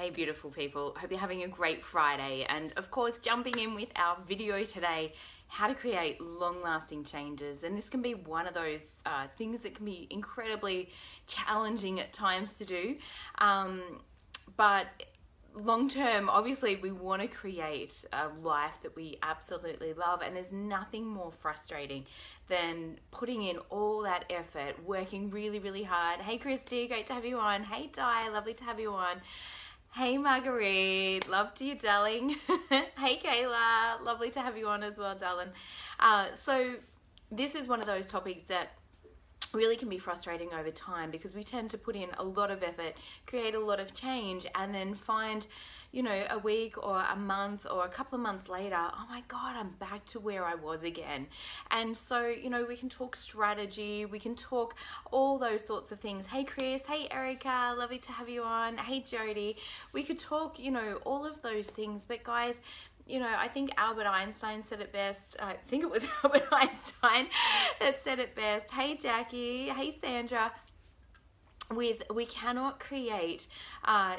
Hey beautiful people, hope you're having a great Friday, and of course jumping in with our video today, how to create long-lasting changes. And this can be one of those things that can be incredibly challenging at times to do, but long term, obviously we want to create a life that we absolutely love, and there's nothing more frustrating than putting in all that effort, working really hard. Hey Christy, great to have you on. Hey Di, lovely to have you on. Hey Marguerite, love to you, darling. Hey Kayla, lovely to have you on as well, darling. So this is one of those topics that really can be frustrating over time, because we tend to put in a lot of effort, create a lot of change, and then find, you know, a week or a month or a couple of months later, oh my God, I'm back to where I was again. And so, you know, we can talk strategy, we can talk all those sorts of things. Hey Chris, hey Erica, lovely to have you on. Hey Jody, we could talk, you know, all of those things. But guys, you know, I think Albert Einstein said it best. I think it was Albert Einstein that said it best. Hey Jackie, hey Sandra. We cannot create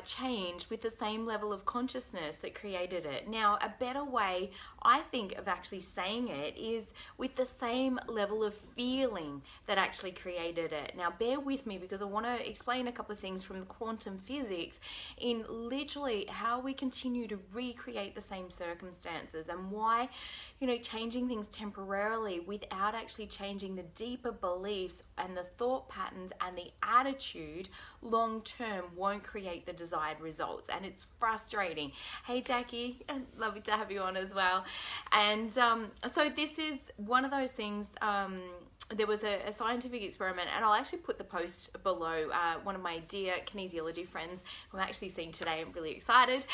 change with the same level of consciousness that created it. Now, a better way, I think, of actually saying it is with the same level of feeling that actually created it. Now, bear with me, because I want to explain a couple of things from quantum physics in literally how we continue to recreate the same circumstances, and why, you know, changing things temporarily without actually changing the deeper beliefs and the thought patterns and the attitude long term won't create the desired results. And it's frustrating. Hey Jackie, lovely to have you on as well. And so this is one of those things. There was a scientific experiment, and I'll actually put the post below. One of my dear kinesiology friends who I'm actually seeing today, I'm really excited,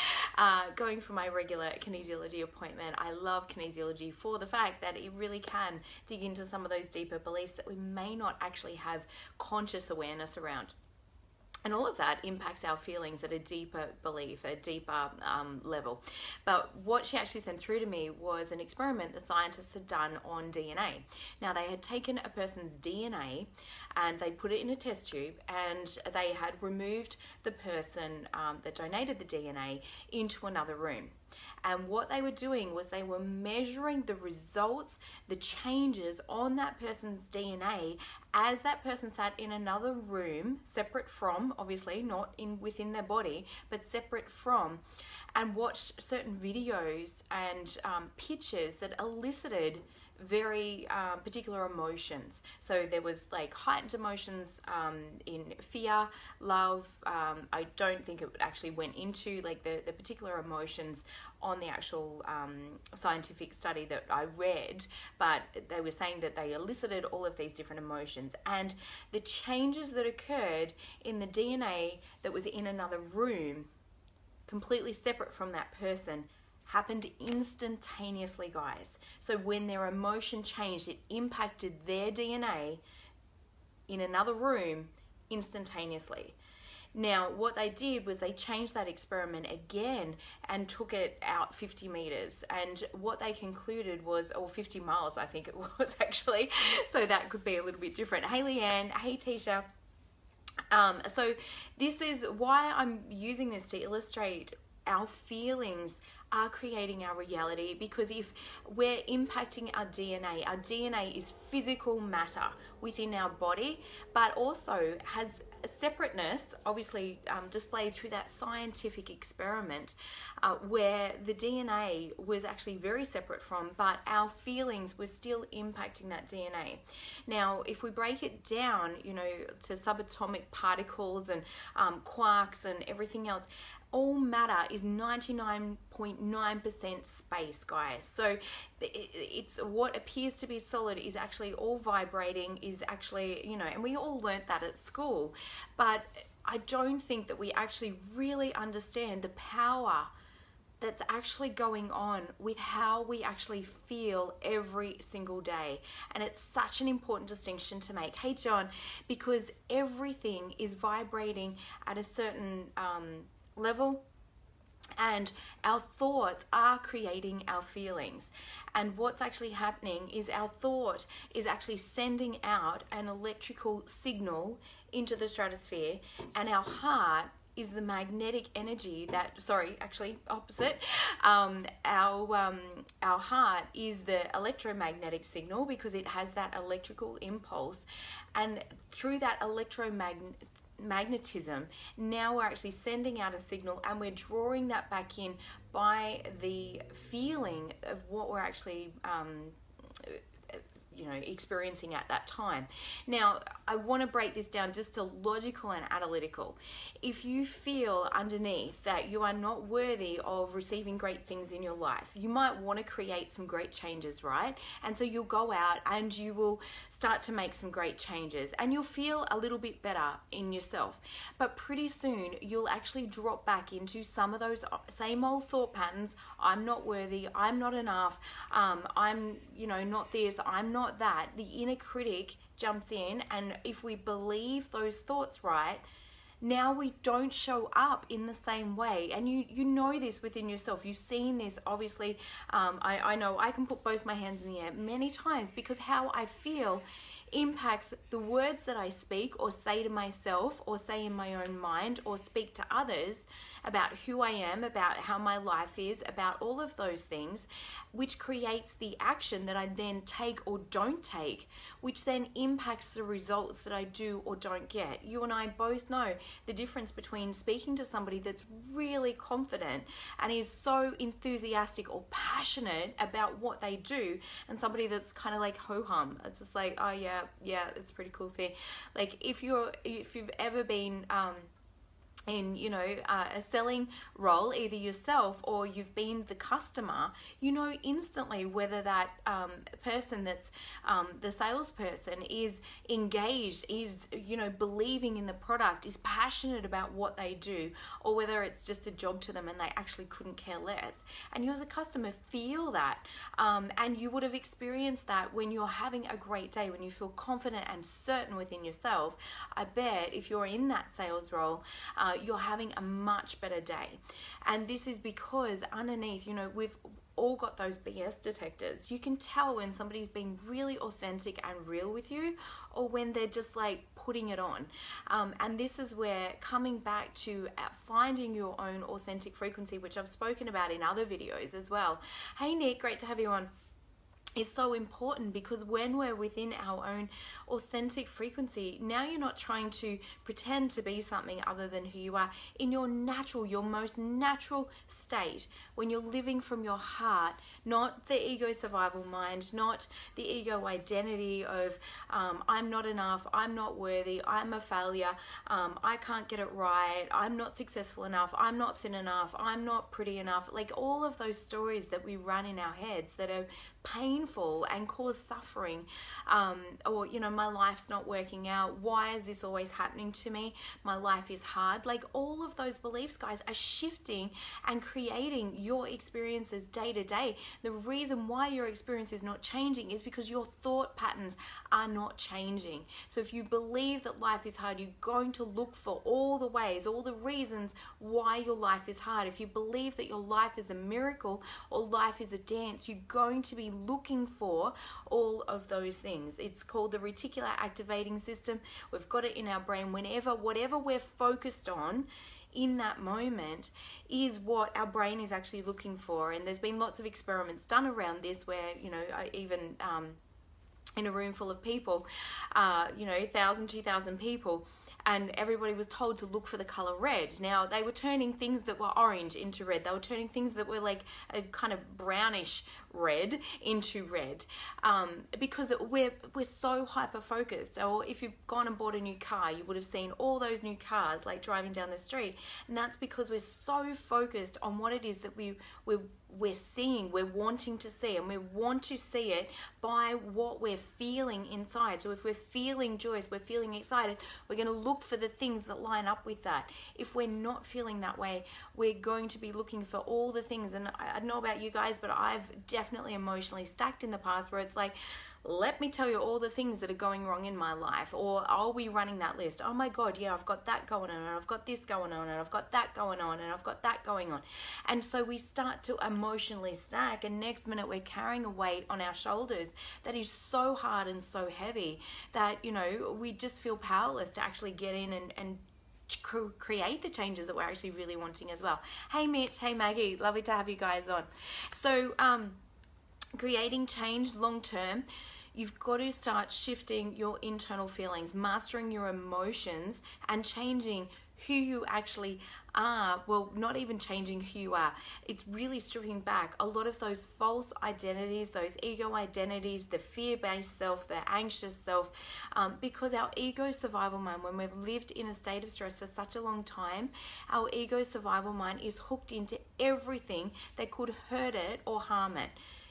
going for my regular kinesiology appointment. I love kinesiology for the fact that it really can dig into some of those deeper beliefs that we may not actually have conscious awareness around. And all of that impacts our feelings at a deeper belief, a deeper level. But what she actually sent through to me was an experiment that scientists had done on DNA. Now, they had taken a person's DNA and they put it in a test tube, and they had removed the person that donated the DNA into another room. And what they were doing was they were measuring the results, the changes on that person's DNA as that person sat in another room, separate from, obviously not within their body, but separate from, and watched certain videos and pictures that elicited very particular emotions. So there was like heightened emotions in fear, love. I don't think it actually went into like the particular emotions on the actual scientific study that I read, but they were saying that they elicited all of these different emotions, and the changes that occurred in the DNA that was in another room, completely separate from that person, happened instantaneously, guys. So when their emotion changed, it impacted their DNA in another room instantaneously. Now, what they did was they changed that experiment again and took it out 50 meters. And what they concluded was, or 50 miles, I think it was actually. So that could be a little bit different. Hey Leanne, hey Tisha. So this is why I'm using this to illustrate our feelings are creating our reality, because if we're impacting our DNA is physical matter within our body, but also has a separateness, obviously displayed through that scientific experiment where the DNA was actually very separate from, but our feelings were still impacting that DNA. Now, if we break it down, you know, to subatomic particles and quarks and everything else, all matter is 99.9% space, guys. So it's what appears to be solid is actually all vibrating, is actually, you know, and we all learnt that at school. But I don't think that we actually really understand the power that's actually going on with how we actually feel every single day. And it's such an important distinction to make. Hey John, because everything is vibrating at a certain level, and our thoughts are creating our feelings. And what's actually happening is our thought is actually sending out an electrical signal into the stratosphere, and our heart is the magnetic energy that, sorry, actually opposite. Our heart is the electromagnetic signal, because it has that electrical impulse, and through that magnetism, now we're actually sending out a signal, and we're drawing that back in by the feeling of what we're actually experiencing at that time. Now, I want to break this down just to logical and analytical. If you feel underneath that you are not worthy of receiving great things in your life, you might want to create some great changes, right? And so you'll go out and you will start to make some great changes, and you'll feel a little bit better in yourself. But pretty soon you'll actually drop back into some of those same old thought patterns. I'm not worthy, I'm not enough, I'm not this, I'm not that. The inner critic jumps in, and if we believe those thoughts, right, now we don't show up in the same way. And you know this within yourself. You've seen this, obviously. I know I can put both my hands in the air many times, because how I feel impacts the words that I speak or say to myself or say in my own mind or speak to others about who I am, about how my life is, about all of those things, which creates the action that I then take or don't take, which then impacts the results that I do or don't get. You and I both know the difference between speaking to somebody that's really confident and is so enthusiastic or passionate about what they do, and somebody that's kind of like ho-hum. It's just like, oh yeah, it's a pretty cool thing. Like if you've ever been in a selling role, either yourself or you've been the customer, you know instantly whether that person that's the salesperson is engaged, is believing in the product, is passionate about what they do, or whether it's just a job to them and they actually couldn't care less. And you as a customer feel that, and you would have experienced that when you're having a great day, when you feel confident and certain within yourself. I bet if you're in that sales role, you're having a much better day. And this is because underneath, we've all got those BS detectors. You can tell when somebody's being really authentic and real with you, or when they're just like putting it on. And this is where coming back to finding your own authentic frequency, which I've spoken about in other videos as well. Hey Nick, great to have you on. Is so important, because when we're within our own authentic frequency, now you're not trying to pretend to be something other than who you are in your most natural state, when you're living from your heart, not the ego survival mind, not the ego identity of I'm not enough, I'm not worthy, I'm a failure, I can't get it right, I'm not successful enough, I'm not thin enough, I'm not pretty enough. Like all of those stories that we run in our heads that are painful and cause suffering, or my life's not working out, why is this always happening to me, my life is hard. Like all of those beliefs, guys, are shifting and creating your experiences day to day. The reason why your experience is not changing is because your thought patterns are not changing. So if you believe that life is hard, you're going to look for all the ways, all the reasons why your life is hard. If you believe that your life is a miracle or life is a dance, you're going to be looking for all of those things. It's called the reticular activating system. We've got it in our brain. Whatever we're focused on in that moment is what our brain is actually looking for. And there's been lots of experiments done around this where, even in a room full of people, 1,000, 2,000 people, and everybody was told to look for the color red. Now, they were turning things that were orange into red. They were turning things that were like a kind of brownish red into red, because we're so hyper focused. Or if you've gone and bought a new car, you would have seen all those new cars like driving down the street, and that's because we're so focused on what it is that we're seeing, we're wanting to see, and we want to see it by what we're feeling inside. So if we're feeling joyous, we're feeling excited, we're going to look for the things that line up with that. If we're not feeling that way, we're going to be looking for all the things. And I don't know about you guys, but I've definitely emotionally stacked in the past where it's like, let me tell you all the things that are going wrong in my life. Or I'll be running that list. Oh my God, yeah, I've got that going on, and I've got this going on, and I've got that going on, and I've got that going on. And so we start to emotionally stack, and next minute we're carrying a weight on our shoulders that is so hard and so heavy that, we just feel powerless to actually get in and create the changes that we're actually really wanting as well. Hey Mitch, hey Maggie, lovely to have you guys on. So creating change long term, you've got to start shifting your internal feelings, mastering your emotions, and changing who you actually are. Well, not even changing who you are. It's really stripping back a lot of those false identities, those ego identities, the fear-based self, the anxious self, because our ego survival mind, when we've lived in a state of stress for such a long time, our ego survival mind is hooked into everything that could hurt it or harm it.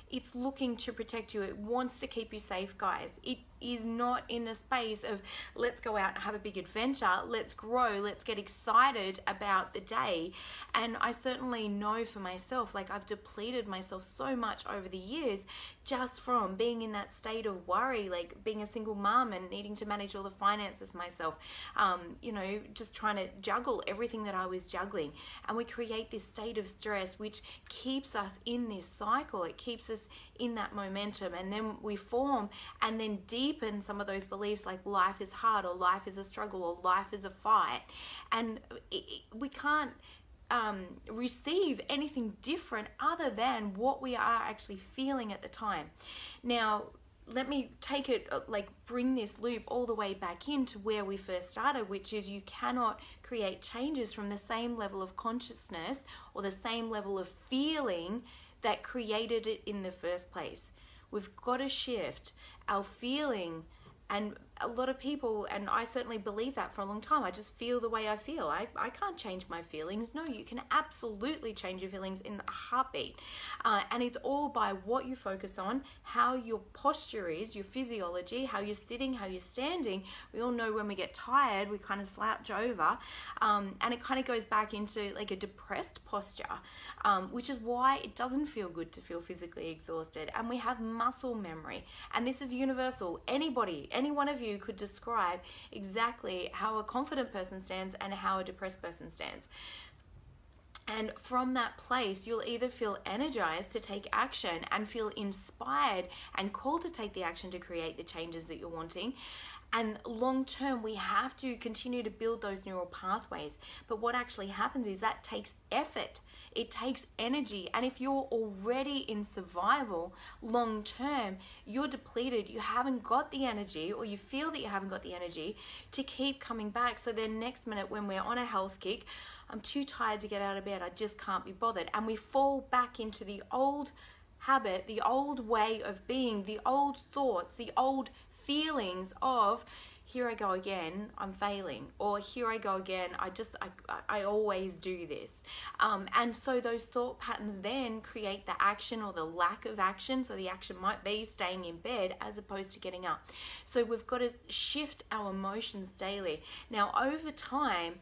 It's looking to protect you. It wants to keep you safe, guys. It is not in a space of let's go out and have a big adventure, let's grow, let's get excited about the day. And I certainly know for myself, like I've depleted myself so much over the years just from being in that state of worry, like being a single mom and needing to manage all the finances myself, you know, just trying to juggle everything that I was juggling. And we create this state of stress which keeps us in this cycle. It keeps us in that momentum, and then we form and then deepen some of those beliefs like life is hard, or life is a struggle, or life is a fight, and we can't receive anything different other than what we are actually feeling at the time. Now let me take it, like bring this loop all the way back into where we first started, which is you cannot create changes from the same level of consciousness or the same level of feeling that created it in the first place. We've got to shift our feeling. And a lot of people, and I certainly believe that for a long time, I just feel the way I feel. I can't change my feelings. No, you can absolutely change your feelings in a heartbeat. And it's all by what you focus on, how your posture is, your physiology, how you're sitting, how you're standing. We all know when we get tired, we kind of slouch over. And it kind of goes back into like a depressed posture, which is why it doesn't feel good to feel physically exhausted. And we have muscle memory. And this is universal. Anybody, any one of you could describe exactly how a confident person stands and how a depressed person stands. And from that place, you'll either feel energized to take action and feel inspired and called to take the action to create the changes that you're wanting. And long term, we have to continue to build those neural pathways. But what actually happens is that takes effort. It takes energy. And if you're already in survival, long term, you're depleted. You haven't got the energy, or you feel that you haven't got the energy to keep coming back. So then next minute when we're on a health kick, I'm too tired to get out of bed. I just can't be bothered. And we fall back into the old habit, the old way of being, the old thoughts, the old feelings of, here I go again, I'm failing, or here I go again, I always do this. And so those thought patterns then create the action or the lack of action. So the action might be staying in bed as opposed to getting up. So we've got to shift our emotions daily. Now over time,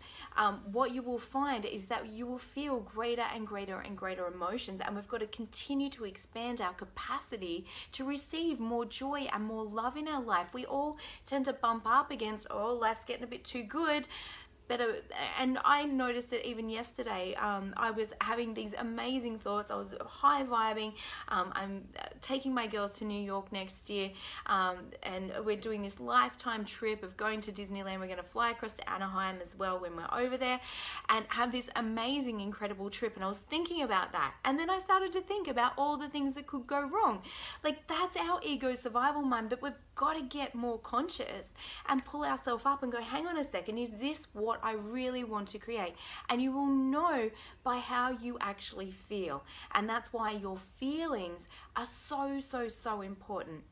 what you will find is that you will feel greater and greater and greater emotions, and we've got to continue to expand our capacity to receive more joy and more love in our life. We all tend to bump up against, oh, life's getting a bit too good, better. And I noticed that even yesterday, I was having these amazing thoughts. I was high vibing. I'm taking my girls to New York next year, and we're doing this lifetime trip of going to Disneyland. We're going to fly across to Anaheim as well when we're over there, and have this amazing, incredible trip. And I was thinking about that, and then I started to think about all the things that could go wrong. Like, that's our ego survival mind, but we've got to get more conscious and pull ourselves up and go, hang on a second, is this what I really want to create? And you will know by how you actually feel. And that's why your feelings are so important.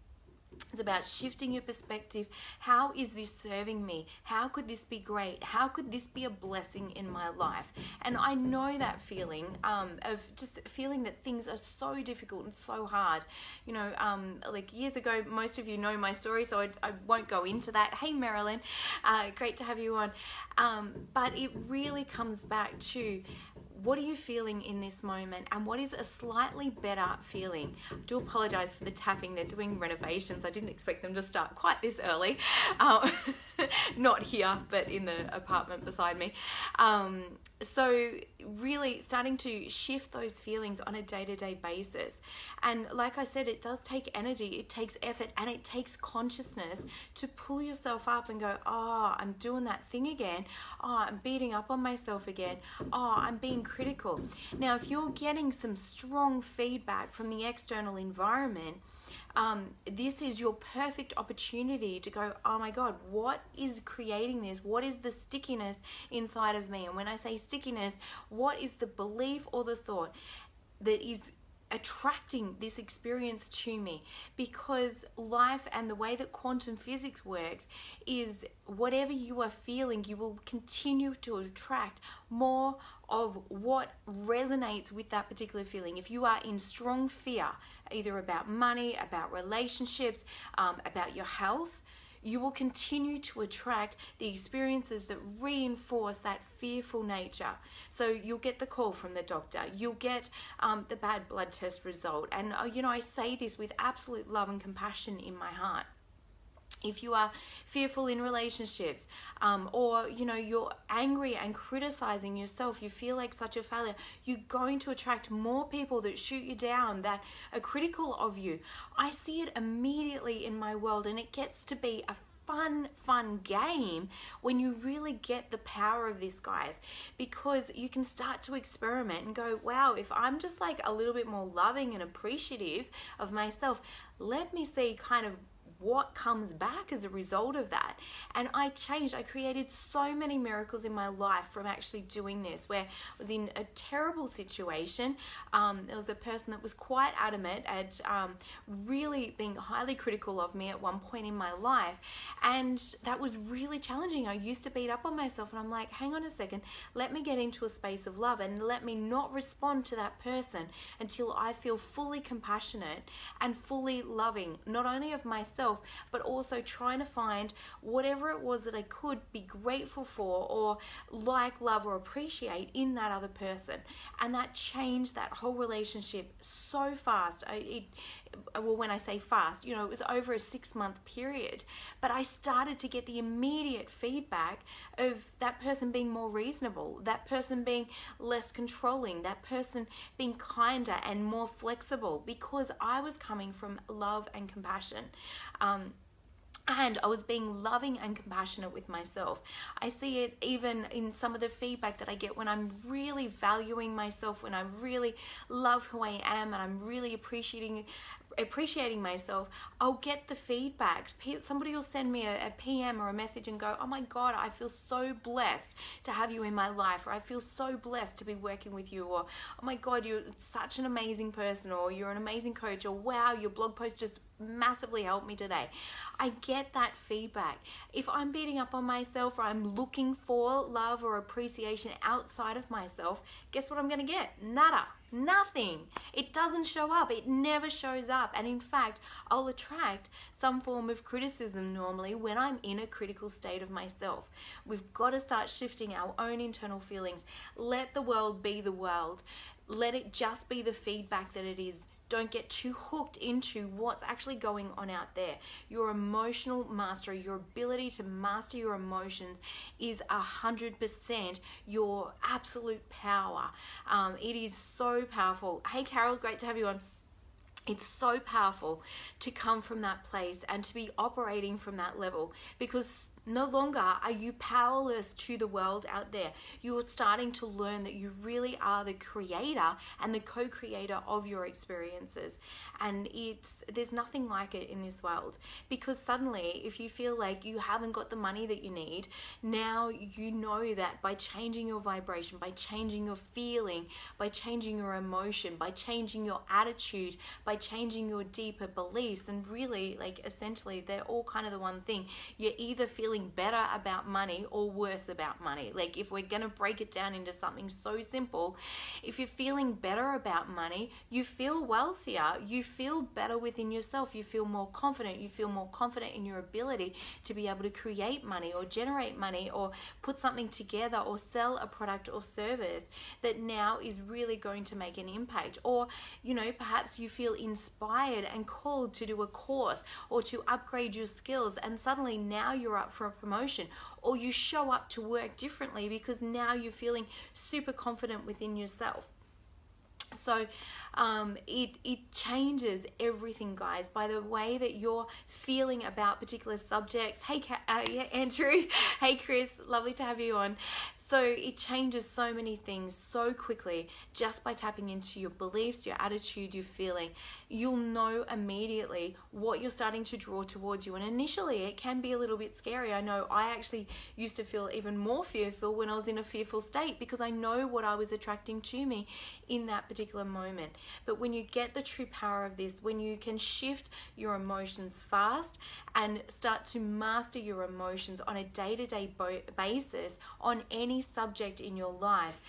It's about shifting your perspective. How is this serving me? How could this be great? How could this be a blessing in my life? And I know that feeling of just feeling that things are so difficult and so hard. You know, like years ago, most of you know my story, so I won't go into that. Hey, Marilyn, great to have you on. But it really comes back to, what are you feeling in this moment, and what is a slightly better feeling? I do apologize for the tapping. They're doing renovations. I didn't expect them to start quite this early. not here, but in the apartment beside me. So really starting to shift those feelings on a day-to-day basis. And like I said, it does take energy, it takes effort, and it takes consciousness to pull yourself up and go, oh, I'm doing that thing again. Oh, I'm beating up on myself again. Oh, I'm being critical. Now, if you're getting some strong feedback from the external environment, this is your perfect opportunity to go, oh my God, what is creating this? What is the stickiness inside of me? And when I say stickiness, what is the belief or the thought that is attracting this experience to me? Because life and the way that quantum physics works is whatever you are feeling, you will continue to attract more of what resonates with that particular feeling. If you are in strong fear, either about money, about relationships, about your health, you will continue to attract the experiences that reinforce that fearful nature. So you'll get the call from the doctor, you'll get the bad blood test result. And I say this with absolute love and compassion in my heart. If you are fearful in relationships, or you're angry and criticizing yourself, you feel like such a failure, you're going to attract more people that shoot you down, that are critical of you. I see it immediately in my world, and it gets to be a fun game when you really get the power of this, guys, because you can start to experiment and go, wow, if I'm just like a little bit more loving and appreciative of myself, let me see kind of what comes back as a result of that. And I created so many miracles in my life from actually doing this, where I was in a terrible situation. There was a person that was quite adamant at really being highly critical of me at one point in my life, and that was really challenging. I used to beat up on myself, and I'm like, hang on a second, let me get into a space of love and let me not respond to that person until I feel fully compassionate and fully loving, not only of myself, but also trying to find whatever it was that I could be grateful for or like, love, or appreciate in that other person. And that changed that whole relationship so fast. When I say fast, it was over a 6-month period, but I started to get the immediate feedback of that person being more reasonable, that person being less controlling, that person being kinder and more flexible, because I was coming from love and compassion. And I was being loving and compassionate with myself. I see it even in some of the feedback that I get when I'm really valuing myself, when I really love who I am, and I'm really appreciating myself. I'll get the feedback. Somebody will send me a PM or a message and go, oh my God, I feel so blessed to have you in my life, or I feel so blessed to be working with you, or oh my God, you're such an amazing person, or you're an amazing coach, or wow, your blog post just massively helped me today. I get that feedback. If I'm beating up on myself, or I'm looking for love or appreciation outside of myself, guess what I'm going to get? Nada. Nothing. It doesn't show up. It never shows up. And in fact, I'll attract some form of criticism normally when I'm in a critical state of myself. We've got to start shifting our own internal feelings. Let the world be the world. Let it just be the feedback that it is. Don't get too hooked into what's actually going on out there. Your emotional mastery, your ability to master your emotions is 100% your absolute power. It is so powerful. Hey Carol, great to have you on. It's so powerful to come from that place and to be operating from that level, because no longer are you powerless to the world out there. You are starting to learn that you really are the creator and the co-creator of your experiences. And there's nothing like it in this world, because suddenly if you feel like you haven't got the money that you need, now you know that by changing your vibration, by changing your feeling, by changing your emotion, by changing your attitude, by changing your deeper beliefs, and really like essentially they're all kind of the one thing. You're either feeling better about money or worse about money. Like if we're going to break it down into something so simple, if you're feeling better about money, you feel wealthier, you feel better within yourself, you feel more confident, you feel more confident in your ability to be able to create money or generate money or put something together or sell a product or service that now is really going to make an impact. Or perhaps you feel inspired and called to do a course or to upgrade your skills, and suddenly now you're up for for a promotion, or you show up to work differently because now you're feeling super confident within yourself. So it changes everything, guys, by the way that you're feeling about particular subjects. Hey, Andrew. Hey, Chris. Lovely to have you on. So it changes so many things so quickly just by tapping into your beliefs, your attitude, your feeling. You'll know immediately what you're starting to draw towards you. And initially it can be a little bit scary. I know I actually used to feel even more fearful when I was in a fearful state, because I know what I was attracting to me in that particular moment. But when you get the true power of this, when you can shift your emotions fast and start to master your emotions on a day-to-day basis on any subject in your life,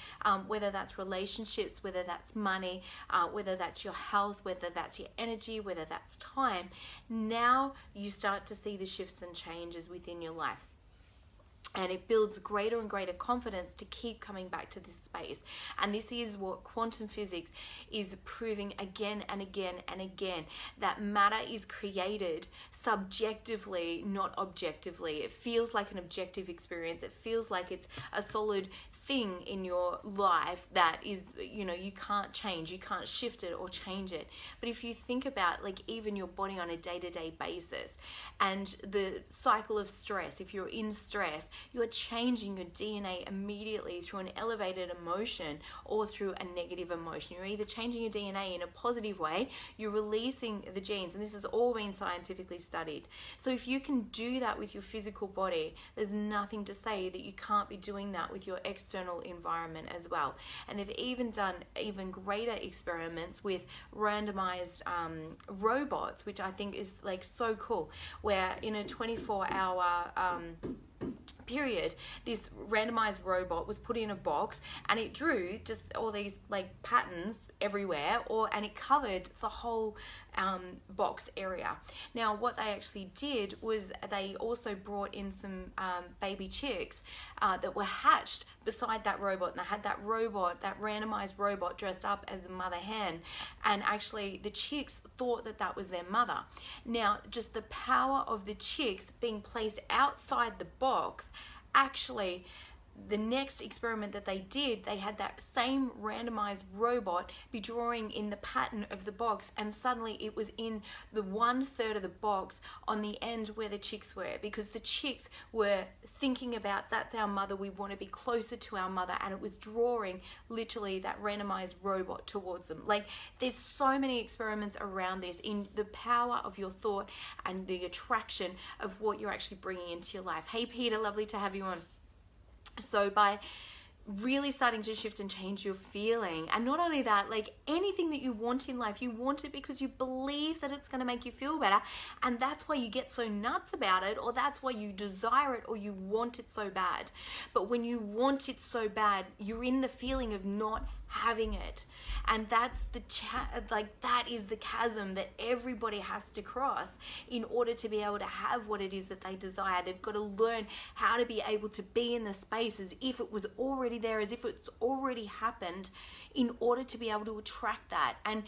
whether that's relationships, whether that's money, whether that's your health, whether that's your energy, whether that's time, now you start to see the shifts and changes within your life. And it builds greater and greater confidence to keep coming back to this space. And this is what quantum physics is proving again and again and again, that matter is created subjectively, not objectively. It feels like an objective experience. It feels like it's a solid thing in your life that is, you know, you can't change, you can't shift it or change it. But if you think about like even your body on a day-to-day basis and the cycle of stress, if you're in stress, you're changing your DNA immediately through an elevated emotion or through a negative emotion. You're either changing your DNA in a positive way, you're releasing the genes, and this has all been scientifically studied. So if you can do that with your physical body, there's nothing to say that you can't be doing that with your external environment as well. And they've even done even greater experiments with randomized robots, which I think is like so cool, where in a 24-hour period, this randomized robot was put in a box and it drew just all these like patterns everywhere, and it covered the whole box area. Now what they actually did was they also brought in some baby chicks that were hatched beside that robot, and they had that robot, that randomized robot, dressed up as a mother hen, and actually the chicks thought that that was their mother. Now just the power of the chicks being placed outside the box, actually the next experiment that they did, they had that same randomized robot be drawing in the pattern of the box, and suddenly it was in the 1/3 of the box on the end where the chicks were, because the chicks were thinking about, that's our mother, we want to be closer to our mother, and it was drawing literally that randomized robot towards them. Like there's so many experiments around this in the power of your thought and the attraction of what you're actually bringing into your life. Hey Peter, lovely to have you on. So by really starting to shift and change your feeling, and not only that, like anything that you want in life, you want it because you believe that it's going to make you feel better, and that's why you get so nuts about it, or that's why you desire it, or you want it so bad. But when you want it so bad, you're in the feeling of not having it, and that's the that is the chasm that everybody has to cross in order to be able to have what it is that they desire. They've got to learn how to be able to be in the space as if it was already there, as if it's already happened, in order to be able to attract that. And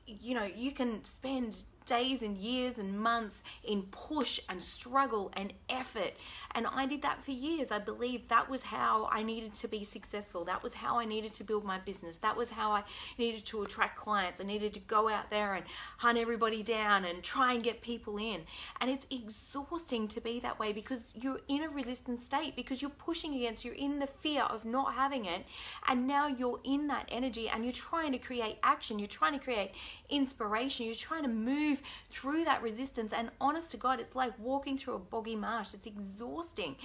you know, you can spend days and years and months in push and struggle and effort, and I did that for years. I believe that was how I needed to be successful. That was how I needed to build my business. That was how I needed to attract clients. I needed to go out there and hunt everybody down and try and get people in, and it's exhausting to be that way because you're in a resistant state, because you're pushing against, you're in the fear of not having it, and now you're in that energy and you're trying to create action, you're trying to create inspiration, you're trying to move through that resistance, and honest to God, it's like walking through a boggy marsh. It's exhausting.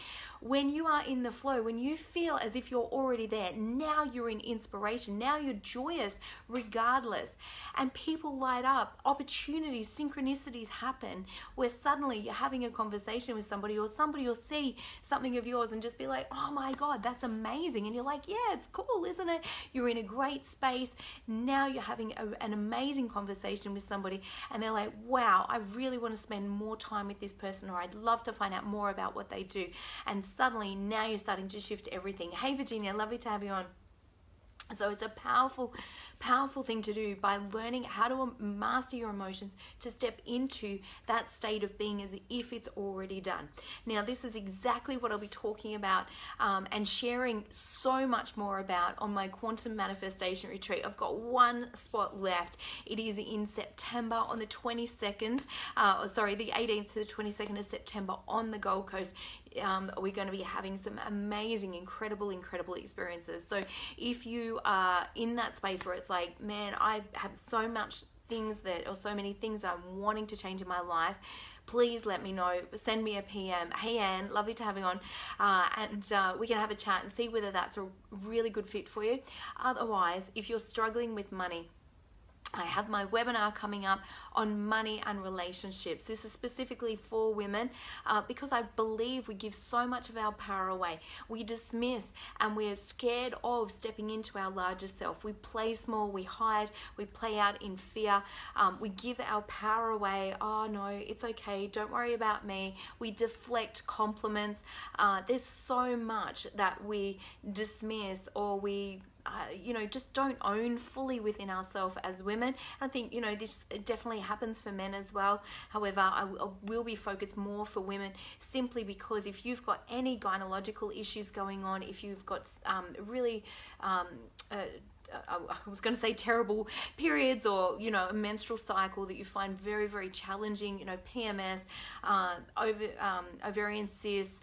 When you are in the flow, when you feel as if you're already there, now you're in inspiration, now you're joyous regardless, and people light up, opportunities, synchronicities happen, where suddenly you're having a conversation with somebody, or somebody will see something of yours and just be like, oh my God, that's amazing, and you're like, yeah, it's cool, isn't it? You're in a great space. Now you're having an amazing conversation with somebody, and they're like, wow, I really want to spend more time with this person, or I'd love to find out more about what they do. And suddenly now you're starting to shift everything. Hey Virginia, lovely to have you on. So it's a powerful thing to do by learning how to master your emotions, to step into that state of being as if it's already done. Now, this is exactly what I'll be talking about and sharing so much more about on my Quantum Manifestation Retreat. I've got one spot left. It is in September on the 22nd, the 18th to the 22nd of September on the Gold Coast. We're going to be having some amazing, incredible experiences. So if you are in that space where it's like, man, I have so many things that I'm wanting to change in my life, please let me know. Send me a PM. Hey Anne, lovely to have you on, and we can have a chat and see whether that's a really good fit for you. Otherwise, if you're struggling with money, I have my webinar coming up on money and relationships. This is specifically for women because I believe we give so much of our power away. We dismiss and we're scared of stepping into our larger self. We play small, we hide, we play out in fear. We give our power away. Oh no, it's okay, don't worry about me. We deflect compliments. There's so much that we dismiss or we just don't own fully within ourselves as women. I think, this definitely happens for men as well. However, I will be focused more for women simply because if you've got any gynecological issues going on, if you've got I was going to say terrible periods, or a menstrual cycle that you find very, very challenging, PMS, ovarian cysts,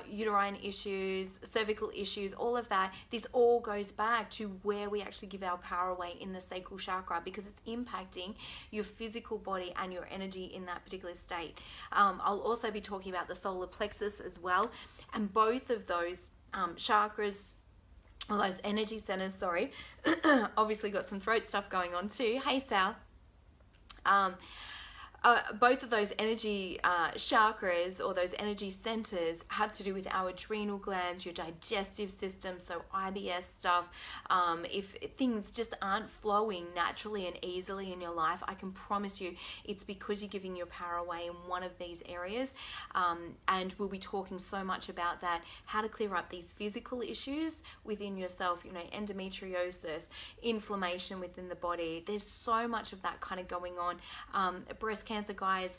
uterine issues, cervical issues, all of that, this all goes back to where we actually give our power away in the sacral chakra, because it's impacting your physical body and your energy in that particular state. I'll also be talking about the solar plexus as well, and both of those chakras, or those energy centers, obviously got some throat stuff going on too. Hey, Sal. Both of those energy chakras, or those energy centers, have to do with our adrenal glands, your digestive system, so IBS stuff. If things just aren't flowing naturally and easily in your life, I can promise you it's because you're giving your power away in one of these areas. And we'll be talking so much about that, how to clear up these physical issues within yourself, endometriosis, inflammation within the body. There's so much of that kind of going on. Breast cancer, guys,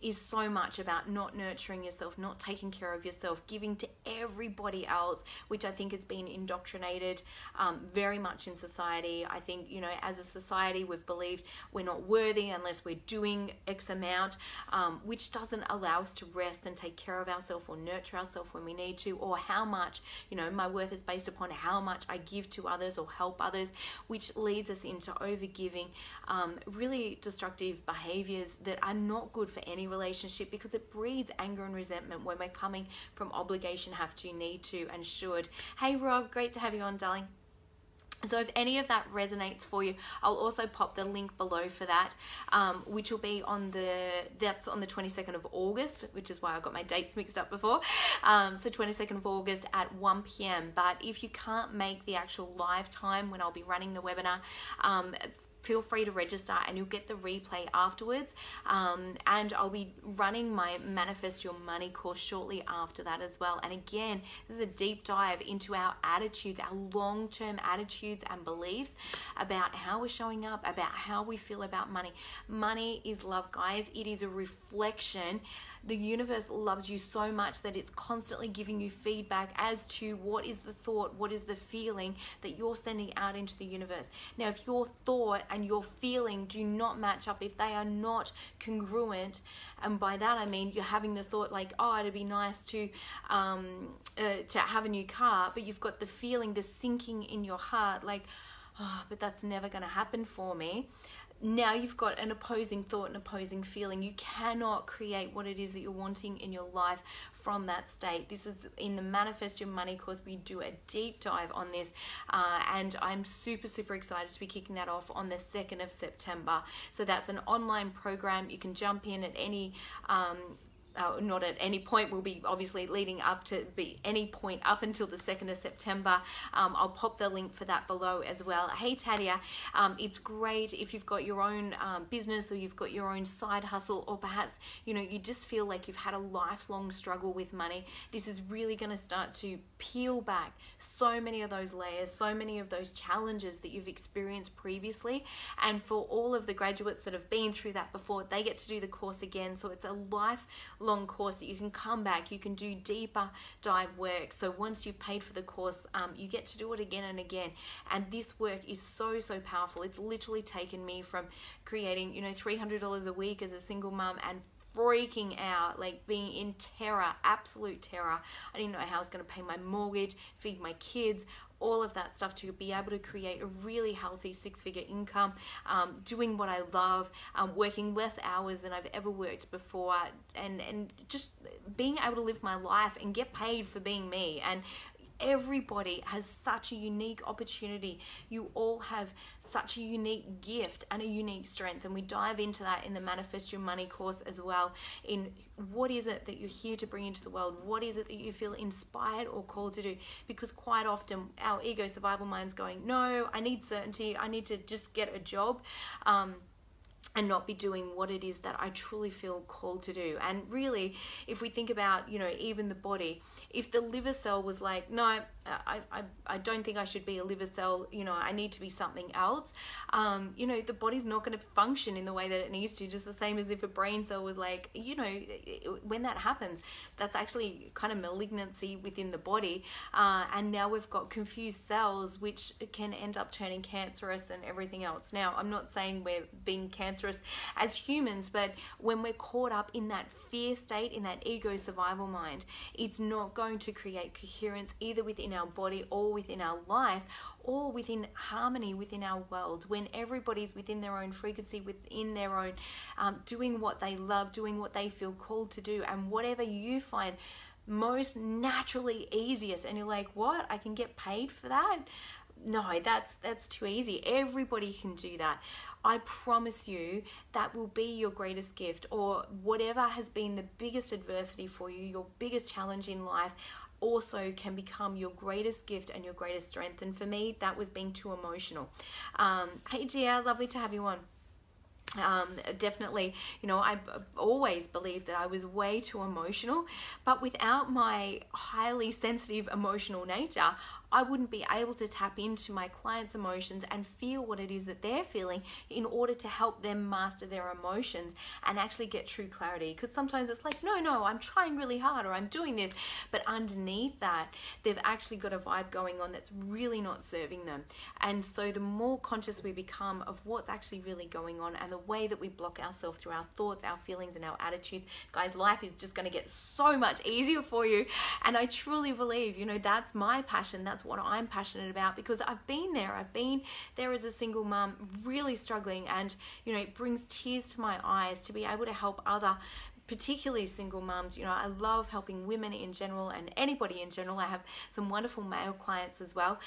is so much about not nurturing yourself, not taking care of yourself, giving to everybody else, which I think has been indoctrinated very much in society. I think, as a society, we've believed we're not worthy unless we're doing X amount, which doesn't allow us to rest and take care of ourselves or nurture ourselves when we need to, or how much, my worth is based upon how much I give to others or help others, which leads us into overgiving, really destructive behaviors that are not good for any relationship, because it breeds anger and resentment when we're coming from obligation, have to, need to, and should. Hey Rob, great to have you on, darling. So if any of that resonates for you, I'll also pop the link below for that, which will be that's on the 22nd of August, which is why I got my dates mixed up before. So 22nd of August at 1 p.m. But if you can't make the actual live time when I'll be running the webinar, feel free to register and you'll get the replay afterwards. And I'll be running my Manifest Your Money course shortly after that as well. And again, this is a deep dive into our attitudes, our long-term attitudes and beliefs about how we're showing up, about how we feel about money. Money is love, guys. It is a reflection. The universe loves you so much that it's constantly giving you feedback as to what is the thought, what is the feeling that you're sending out into the universe. Now, if your thought and your feeling do not match up, if they are not congruent, and by that I mean you're having the thought like, oh, it'd be nice to have a new car, but you've got the feeling, the sinking in your heart, like, oh, but that's never going to happen for me. Now you've got an opposing thought, an opposing feeling. You cannot create what it is that you're wanting in your life from that state. This is in the Manifest Your Money course. We do a deep dive on this, and I'm super, super excited to be kicking that off on the 2nd of September. So that's an online program. You can jump in at any not at any point, will be obviously leading up to be any point up until the 2nd of September. I'll pop the link for that below as well. Hey Tadia, it's great if you've got your own business, or you've got your own side hustle, or perhaps, you know, you just feel like you've had a lifelong struggle with money. This is really going to start to peel back so many of those layers, so many of those challenges that you've experienced previously. And for all of the graduates that have been through that before, they get to do the course again. So it's a lifelong course that you can come back, you can do deeper dive work. So once you've paid for the course, you get to do it again and again. And this work is so powerful. It's literally taken me from creating, you know, $300 a week as a single mom and freaking out, like being in terror, absolute terror. I didn't know how I was going to pay my mortgage, feed my kids, all of that stuff, to be able to create a really healthy 6-figure income, doing what I love, working less hours than I've ever worked before, and just being able to live my life and get paid for being me. And everybody has such a unique opportunity. You all have such a unique gift and a unique strength, and we dive into that in the Manifest Your Money course as well, in what is it that you're here to bring into the world, what is it that you feel inspired or called to do. Because quite often our ego survival mind's going, no, I need certainty, I need to just get a job, and not be doing what it is that I truly feel called to do. And really, if we think about, you know, even the body, if the liver cell was like, no, I don't think I should be a liver cell, you know, I need to be something else, you know, the body's not going to function in the way that it needs to. Just the same as if a brain cell was like, you know, when that happens, that's actually kind of malignancy within the body, and now we've got confused cells which can end up turning cancerous and everything else. Now, I'm not saying we're being cancerous as humans, but when we're caught up in that fear state, in that ego survival mind, it's not going to create coherence either within our body or within our life, or within harmony within our world. When everybody's within their own frequency, within their own doing what they love, doing what they feel called to do, and whatever you find most naturally easiest, and you're like, what, I can get paid for that? No, that's too easy. Everybody can do that. I promise you that will be your greatest gift, or whatever has been the biggest adversity for you, your biggest challenge in life, also can become your greatest gift and your greatest strength. And for me, that was being too emotional. Hey Gia, lovely to have you on. Definitely, you know, I always believed that I was way too emotional, but without my highly sensitive emotional nature, I wouldn't be able to tap into my clients' emotions and feel what it is that they're feeling in order to help them master their emotions and actually get true clarity. Because sometimes it's like, no, I'm trying really hard, or I'm doing this, but underneath that, they've actually got a vibe going on that's really not serving them. And so the more conscious we become of what's actually really going on, and the way that we block ourselves through our thoughts, our feelings, and our attitudes, guys, life is just going to get so much easier for you. And I truly believe, you know, that's my passion. That's what I'm passionate about, because I've been there as a single mom, really struggling, and you know, it brings tears to my eyes to be able to help other, particularly single mums. You know, I love helping women in general and anybody in general. I have some wonderful male clients as well.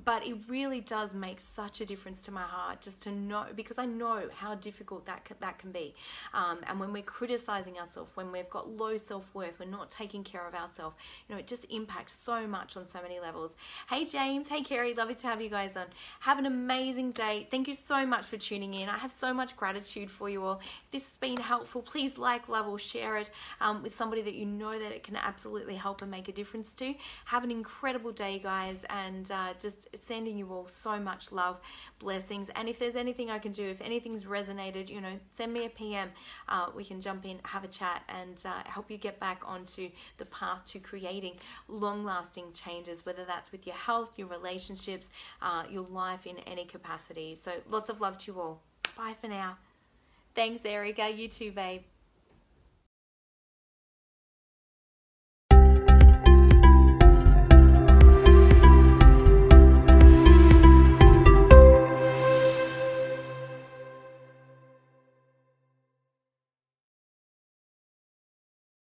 But it really does make such a difference to my heart just to know, because I know how difficult that can be. And when we're criticizing ourselves, when we've got low self-worth, we're not taking care of ourselves, you know, it just impacts so much on so many levels. Hey James, hey Kerry, lovely to have you guys on. Have an amazing day. Thank you so much for tuning in. I have so much gratitude for you all. If this has been helpful, please like, love, or share it with somebody that you know that it can absolutely help and make a difference to. Have an incredible day, guys, and just sending you all so much love, blessings. And if there's anything I can do, if anything's resonated, you know, send me a PM. We can jump in, have a chat, and help you get back onto the path to creating long-lasting changes, whether that's with your health, your relationships, your life in any capacity. So lots of love to you all. Bye for now. Thanks, Erica. You too, babe.